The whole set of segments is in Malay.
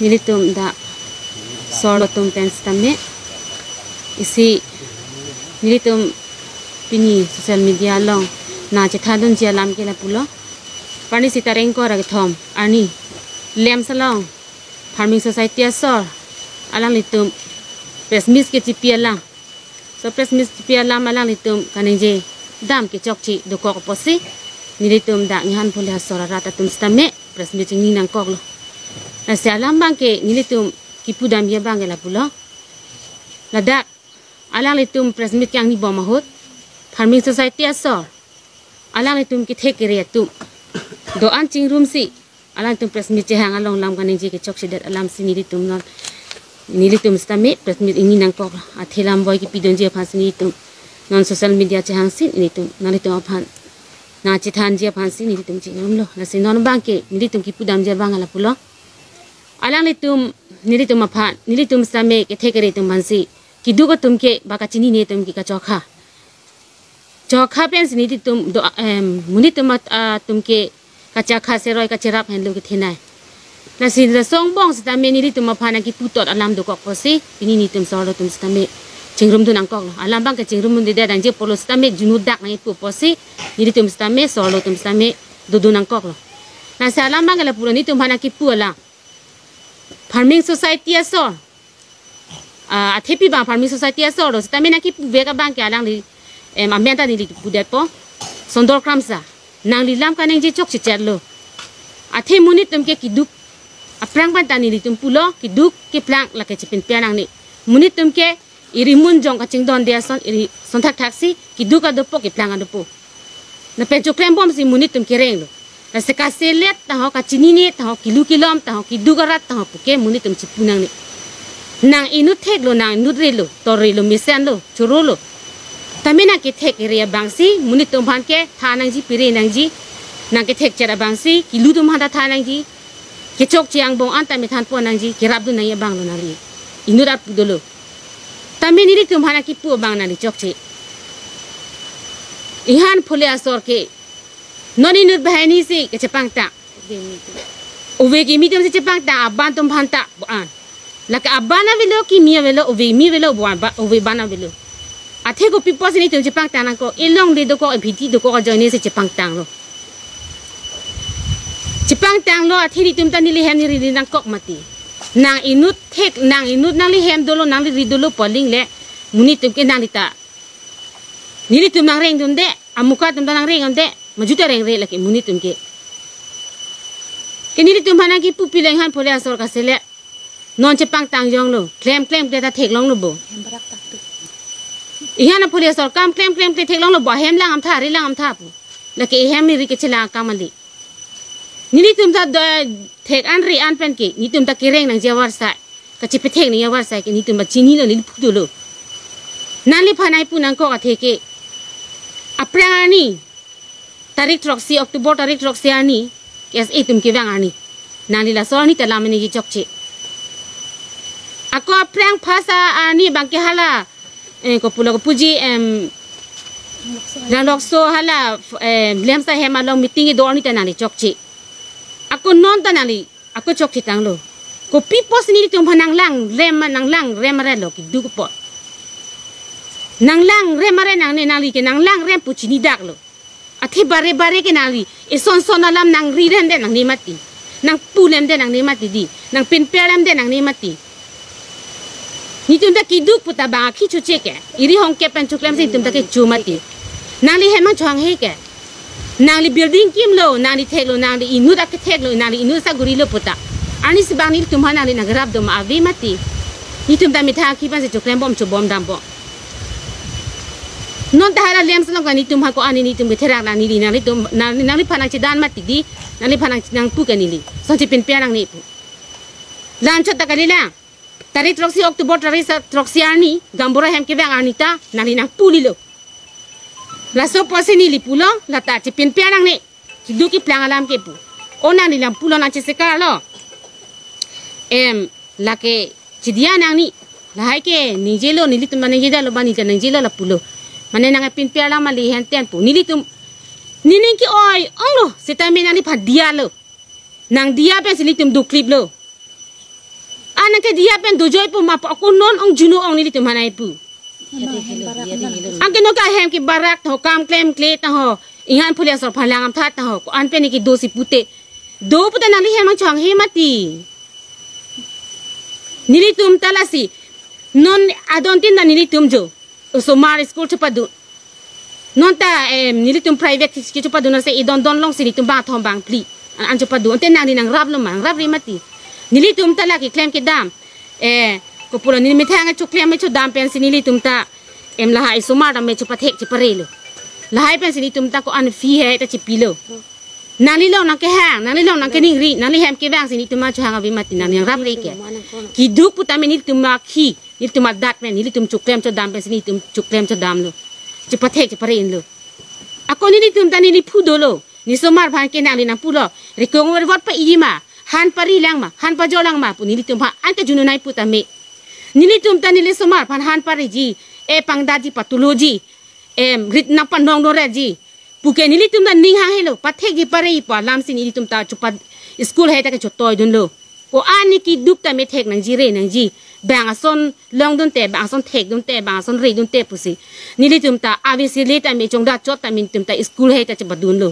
nilitum da solo tum pens tamme isi nilitum pini social media long na chethadun je lam ke la pulo pani sitareng ko rag thom ani lem salong farming society asor alang litum pesmis ke cipialang so pesmis cipialang alang litum kanenje dam ke chokchi do ko posi nilitum da ngihan pula asor rata tum stame pesmis ni nang kok lo na salam bang ke nilitum kipudam ya bang la pulo ladak alang litum pesmis yang ni bomahut farming society asor alang litum ki thekere tum do an ching room si alang tum pesmis je hang along lam kanenje ke chokchi dat alam si nilitum non nilitum stame pesmis ini nang kok athelam boy ki pidonje phas nilitum non social media che hang sin nilitum nalitum aphan na chithan je phansi nilitum chingam lo na sin non bang ke nilitum ki pudam je bang ala pulo alang nilitum aphan nilitum stame ke thekere tum mansi ki dugo tum ke baka chini ne tum ki ka chokha pens nilitum do munitum tum ke kacha kha se roi ka cherap hen lo ke thenai na sin da song bong stame nilitum aphan ki putot alam do kok posi ini nitum solo tum stame chingrum tu nangkok lo alam bang ke chingrum mun de dan je polo stame junudak ngai pu posi nilitum stame solo tum stame do nangkok lo na sa alam bang la puro nitum hana ki pu ala farming society asor athepi ba farming society asor lo stame na ki pu be ka bang ke alang li ambienta ni li pu de po sondor kramsa nang li lam kaneng je chok chichat lo athe munit tum ke kiduk aprang ban tani li tum pulo kiduk ke plang la ke chipin pianang ni munit tum ke iri mun jong ka chingdon dia son iri sontak taxi kiduk adopo ke plang adopo na pecho klem bom si munit tum ke reng lo na se ka selet ta ho ka chini ni ta ho kilu kilom ta ho kiduk arat ta ho puke munit tum chipunang ni nang inut thek lo nang nut re lo tor re lo misen lo churo lo tamina ke thek area bangsi munit tum phan ke thanang ji pire nang ji nang ke thek chera bangsi kilu tum hada thanang ji ke chok chiang bong anta mi than po nang ji ke rab du nang ya bang lo nari inut ap dolo tamin ini tum hana ki pu bang nari chok chi ihan phule asor ke noni nut bahani si ke chepang ta uve ki mi tum si chepang ta aban tum phan ta an laka abana velo ki mi velo uve mi velo buan ba uve bana velo athe ko pipo sini tum chepang ta na ko ilong de do ko bhiti do ko joine si chepang tang lo chepang tang lo athe ni tum ta ni li hem ni ri nang kok mati nang inut thek nang inut nang li hem dolo nang li ridolo poling le muni tum ke nang lita nili tum nang reng dum de amuka tum nang reng am de majuta reng re laki muni tum ke nili tum hana ki pupi leng han phole asor ka sele non chepang tang jong lo klem de ta thek long lo bo ihana phole asor kam klem te thek long lo bo hem lang am tha ri lang am tha pu laki hem ni ri ke chila kamali nili tum ta thek an ri an pen ke ni tum ta kireng nang jawar sa ka chipe thek ni jawar sa ke ni tum ba chini lo ni phudu lo nali phanai pu nang ko ka theke aprang ani tarik troksi oktober tarik troksi ani kes e tum ke bang ani nali la sor ni ta lamani ji chokche ako aprang phasa ani bang ke hala ko pulo ko puji lang lokso hala lemsa hema long meeting e dor ni ta nali chokche ako non tanali ako chok chitang lo ko pipos ni tum nang lang rem re lo ki du po nang lang rem re nang ne nali ke nang lang rem puchini dak lo athi bare ke nali e son alam nang ri ren de nang ni mati nang pulem de nang ni mati di nang pin pelem de nang ni mati ni tum ta ki du puta ba ki chu che ke iri hong ke pen chuklem si tum ta ke chu mati nali he ma chwang he ke nang li building kim lo nang li thek lo nang li inu da ke thek lo nang li inu sa guri lo puta ani si bang ni tum hana li nagrab do ma ave mati ni tum da mitha ki ban se chokrem bom chu bom dam bo non ta hala lem salong ka ni tum ha ko ani ni tum ke therak na ni li nang li tum nang li phanang chi dan mati di nang li phanang nang pu ka ni li son chi pin pianang ni pu lan chat ta ka li la tarik troksi oktober tarik troksi ani gambora hem ke bang anita nang li nang pu li lo la so posi ni li pulo la ta chi pin pianang ni chi du ki plang alam ke pu ona ni lam pulo na chi se ka lo la ke chi dia nang ni la hai ke ni je lo ni li tum na ni je lo ba ni ta ni je lo la pulo mane nang pin pialang ma li hen ten pu ni li tum ni ning ki oi ong lo se ta me nang li pha dia lo nang dia pe si li tum du clip lo anak ke dia pen dojo pu ma aku non ong juno ong ni tum hanai pu angke no ka hem ki barak tho kam klem kle ta ho ingan phulia sor phalangam tha ta ho ko an pe ni ki dosi pute do puta nang li hem mang chang he mati nili tum talasi non adontin na nili tum jo so mar school chapadu non ta nili tum private ki chapadu na se idon don long sini tum ba thom bang pli an chapadu ante nang ni nang rap lo mang rap ri mati nili tum talaki klem ki dam ko pula ni mi thanga chu klem me chu dam pen sini nili tum ta em la hai so mar dam me chu pathek chi parelo la hai pen sini tum ta ko an fi he ta chi pilo nali lo nang ke hang nali lo nang ke ning ri nali hem ke bang sini tum ma chu hang abi mati nang yang rap ri ke ki duk puta me nili tum ma khi nili tum dat men nili tum chu klem chu dam pen sini tum chu klem chu dam lo chi pathek chi paren lo ako nili tum ta nili phu do lo ni so mar bhan ke nang li nang pu lo ri ko ngor wat pa i ma han pari lang ma han pa jolang ma pu nili tum ha an ke junu nai puta me nili tum ta nili so mar phan han pari ji pangda ji patology rit na pandong do re ji puke nili tum da ning hang hello pathek ji pare pa lam sin nili tum ta chupa school he ta ke chotoy dun lo ko ani ki dup ta me thek nang ji re nang ji bang ason long dun te bang ason thek dun te bang ason re dun te pusi nili tum ta avisi le ta me chong da chot ta min tum ta school he ta chupa dun lo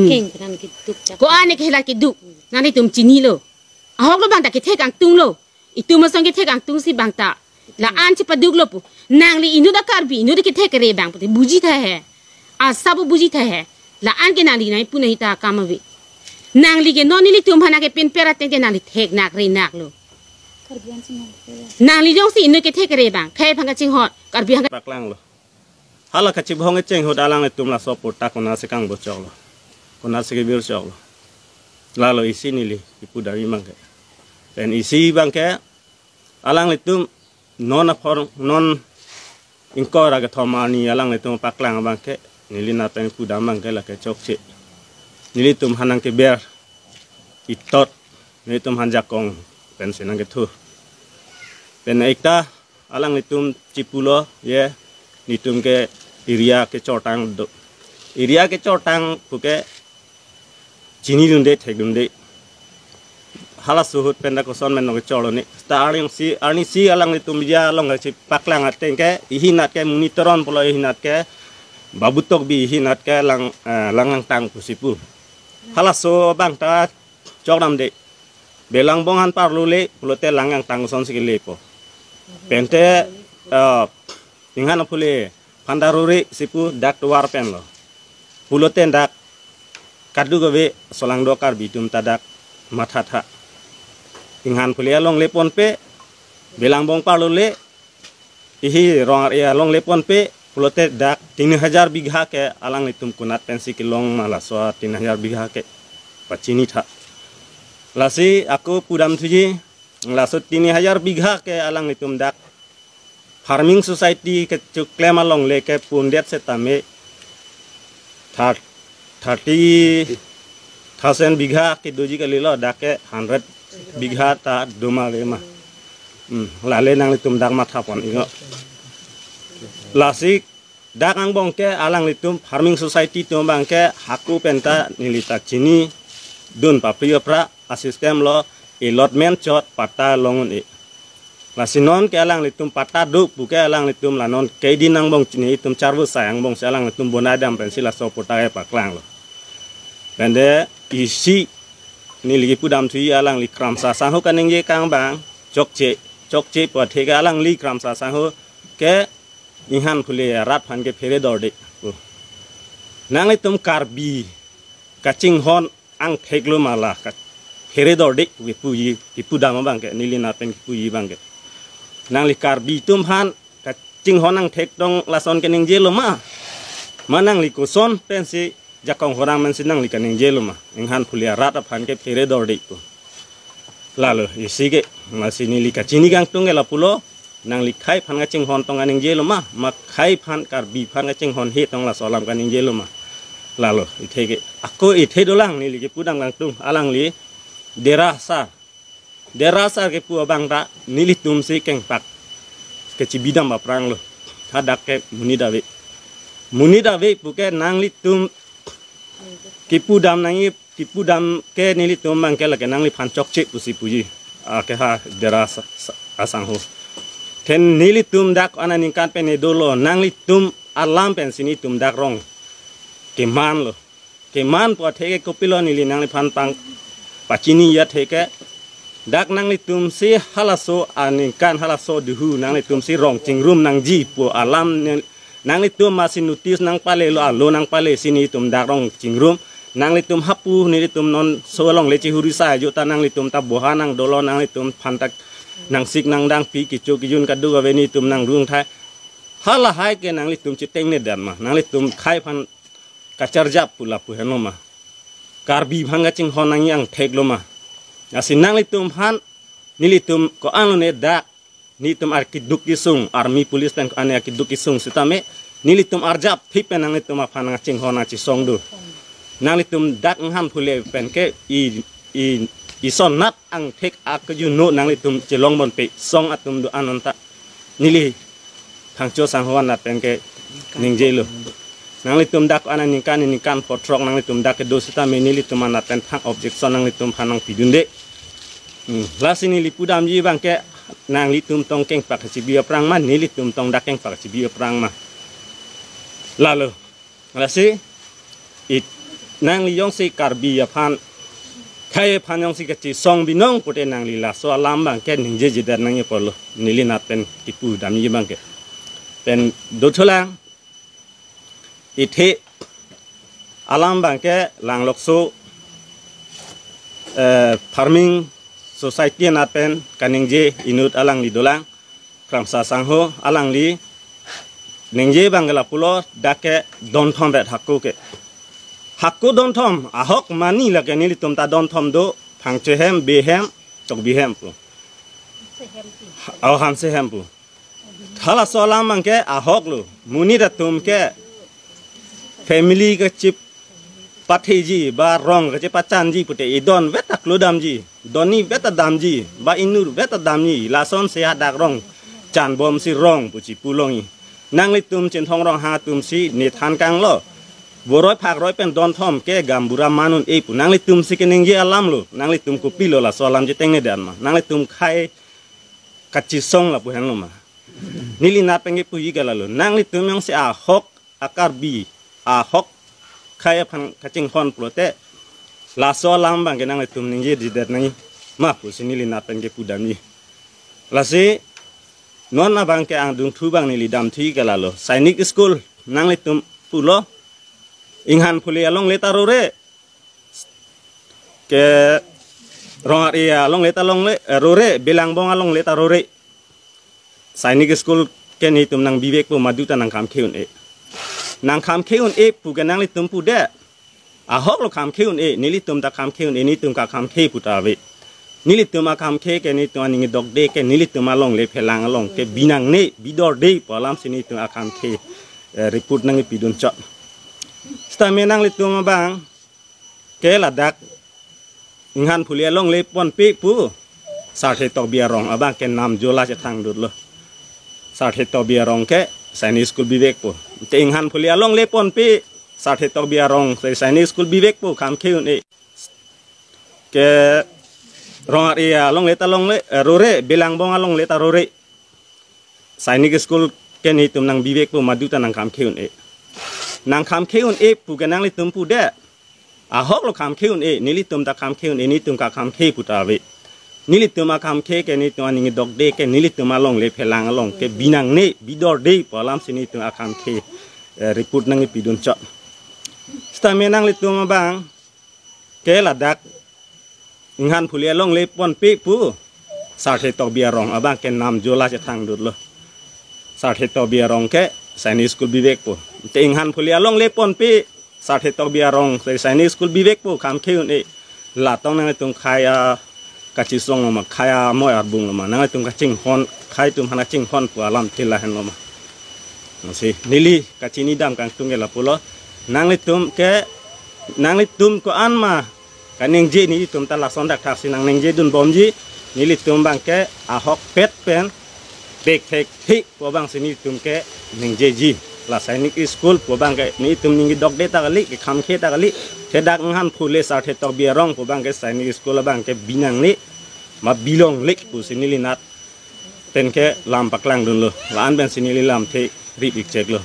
king kan ki dup ko ani ke la ki dup nani tum chini lo ahok lo bang ta ke thek ang tung lo itu ma song ke thek ang tung si bang ta la an chupa duk lo pu nang li inu da karbi inu de ke thek re bang pu buji tha hai a sabu buji tha hai la an ke nang li nai pu nahi ta kam ve nang li ke non li tum hana ke pin pera te ke nang li thek nak re nak lo nang li jong si inu ke thek re bang khai phang ka ching hot karbi hang paklang lo hala ka chibhong e cheng hot alang e tum la so porta kona se kang bo chok lo kona se ke bir chok lo la lo isi ni li ipu dari mang ke dan isi bang ke alang le tum non apor non ingkor aga thomani alang le tum paklang bang ke nili na pen pu damang ke la ke chok che nili tum hanang ke ber itot nili tum hanja kong pen senang ke thu pen ekta alang le tum cipulo ye ni tum ke iria ke chotang do iria ke chotang puke chini dunde thek dunde hala suhut penda ko son men no cholo ni starting si ani si alang ni tum ja long si paklang ateng ke ihinat ke monitoron polo ihinat ke babutok bi ihinat ke langang tang pusipu hala so bang ta chokram de belang bongan parlule pulote langang tang son si lepo pente inghan pule pandaruri sipu dak tuar pen lo pulote dak kadu gawe solang dokar bitum tadak mathatha inghan phulia long lepon pe belang bong parlule ihi rong ya long lepon pe pulote dak 3000 bigha ke alang litum kunat pensi ki long mala so 3000 bigha ke pachini tha lasi aku pudam thuji lasut 3000 bigha ke alang litum dak farming society ke chuklema long le ke pundet se tame 30,000 bigha ke doji ke lilo dak ke 100 bigha ta doma le ma lale nang litum dak matha pon ingo lasik dak ang bong ke alang litum farming society to bang ke haku penta nilita chini dun paprio pra asistem lo allotment chot pata longun e lasinon ke alang litum pata duk buke alang litum lanon ke dinang bong chini tum charbu sayang bong alang litum bonadam pensila so potae paklang lo pende isi ni ligi pudam thui alang li kram sa sang ho kaning ye kang bang chokche po thega alang li kram sa sang ho ke inhan phule rat phan ke phere dor de nang litum karbi kaching hon ang theglo mala ka phere dor de puyi pudam bang ke nilina pen puyi bang ke nang li karbi tum han kaching hon ang thek dong lason kening jelo ma manang li kuson pensi jakong horang man sinang li kaning jelo ma inghan phulia rat phan ke phere dor de ko lalo isige masini li kachini gang tung la pulo nang li khai phan ngaching hon tong aning jelo ma khai phan karbi phan ngaching hon he tong la solam kaning jelo ma lalo ithege ako ithe dolang ni li pudang lang tung alang li derasa ke pu bang ra nili tum si keng pak ke cibidam ba prang lo hadak ke muni dawe puke nang li tum kipu dam nangi kipu dam ke nili tum bang ke la ke nang li phan chok che pusi puji keha deras asang ho ten nili tum dak ananing kan pen dolo nangli tum alam pen sini tum dak rong keman lo keman po theke kopilo nili nangli phan pang pachini ya theke dak nangli tum si halaso aning kan halaso duhu nangli tum si rong chingrum nang ji po alam nangli tum masih notis nang pale lo alo nang pale sini tum dak rong chingrum nang litum hapu ni litum non solong leci hurisa juta nang litum taboha nang dolo nang litum pantak nang sik nang dang pi kicu kijun kadu ga weni tum nang ruang thai hala hai ke nang litum citeng ne dan ma nang litum khai pan kacarjap pula pu heno ma karbi bhanga ching honang yang thek lo ma asin nang litum han ni litum ko anu ne da ni tum arkiduk kisung army police pen ane arkiduk kisung sitame ni litum arjap thipen nang litum aphan ching hona chi song do nang litum dak ngam phule pen ke i son nat ang thek ak ju no nang litum chelong bon pe song atum do ananta nili thang cho sang hwan nat pen ke ning je lo nang litum dak anan ning kan potrok nang litum dak do sita me nili tum anat pen thang objection nang litum phanang pidunde lasini lipudam ji bang ke nang litum tong keng pak si bia prang man nili tum tong dak keng pak si bia prang ma lalu lasi it nang li yong si karbi ya phan khai phan yong si kachi song binong pute nang li la so alam bang ke ning je jidar nang ye polo nili nat pen tipu dam yi bang ke pen do tholang ithe alam bang ke lang lok so farming society nat pen kaning je inut alang li dolang kramsa sangho alang li ning je bang la pulo dake don thom bet hakku ke hakku don thom ahok mani la ke nili tum ta don thom do phang che hem be hem tok bi hem pu aw ham se hem pu thala solam mang ke ahok lu muni da tum ke family ke chip patheji ba rong ke pachan ji pute e don vet tak lo dam ji doni vet dam ji ba inur vet dam ji la son se dak rong chan bom si rong pu chi pulong nang li tum chen thong rong ha tum si ni than kang lo boroi phak roi pen don thom ke gambura manun e pu nang li tum si kening ye alam lo nang li tum ko pilo la so alam je teng ne dan ma nang li tum khai kachi song la pu han lo ma nili na penge pu yi gala lo nang li tum yang si a hok akar bi a hok khai phan kaching hon prote la so alam bang ke nang li tum ning ye di dat nang ma pu si nili na penge pu dam ni la si non na bang ke ang dung thu bang nili dam thi gala lo sainik school nang li tum pu lo inghan phule along leta rore ke rongar ia along leta long le rore belang bong along leta rore sainik school ke ni tum nang bibek pu maduta nang kam kheun e nang kam kheun e pu ke nang li tum pu de a hok lo kam kheun e ni li tum ta kam kheun e ni tum ka kam khe pu ta ve ni li tum a kam khe ke ni tum ani dog de ke ni li tum along le phelang along ke binang ne bidor de palam sini tum a kam khe report nang pidun chot sta menang li tum bang ke la dak nghan phuli along le pon pe pu sa the tok bia rong abang ke nam jola che thang dut lo sa the tok bia rong ke sainik school bivek pu te nghan phuli along le pon pe sa the tok bia rong se sainik school bivek pu kam kheun e ke rong area along le ta long le rore belang bong along le ta rore sainik school ke ni tum nang bivek pu maduta nang kam kheun e nang kam kheun e pu ke nang li tum pu de a hok lo kam kheun e ni li tum ta kam kheun e ni tum ka kam khe pu ta ve ni li tum a kam khe ke ni tum ani dog de ke ni li tum along le phelang along ke binang ne bidor de palam sini tum a kam khe report nang pidun chot sta menang li tum bang ke la dak nghan phuli along le pon pe pu sa the tok bia rong abang ke nam jola che thang dut lo sa the tok bia rong ke sainik school bivek pu te nghan phuli along le pon pe sa the tok bia rong se sainik school bivek pu kam kheun e la tong nang tum khaya kachi song ma khaya moi ar bung ma nang tum ka ching hon khai tum hana ching hon pu alam thila hen ma si nili kachi ni dam kang tung la pulo nang tum ke nang tum ko an ma kaning je ni tum ta la son dak thak sinang ning je dun bom ji nili tum bang ke a hok pet pen bek thek thi po bang sini tum ke ning je ji la sainik school po bang ke ni tum ning dog de ta gali ke kham khe ta gali the dak nghan phule sa the tok bia rong po bang ke sainik school bang ke binang ni ma bilong lek pu sini linat ten ke lam paklang dun lo laan ben sini lam te rip ik cek lo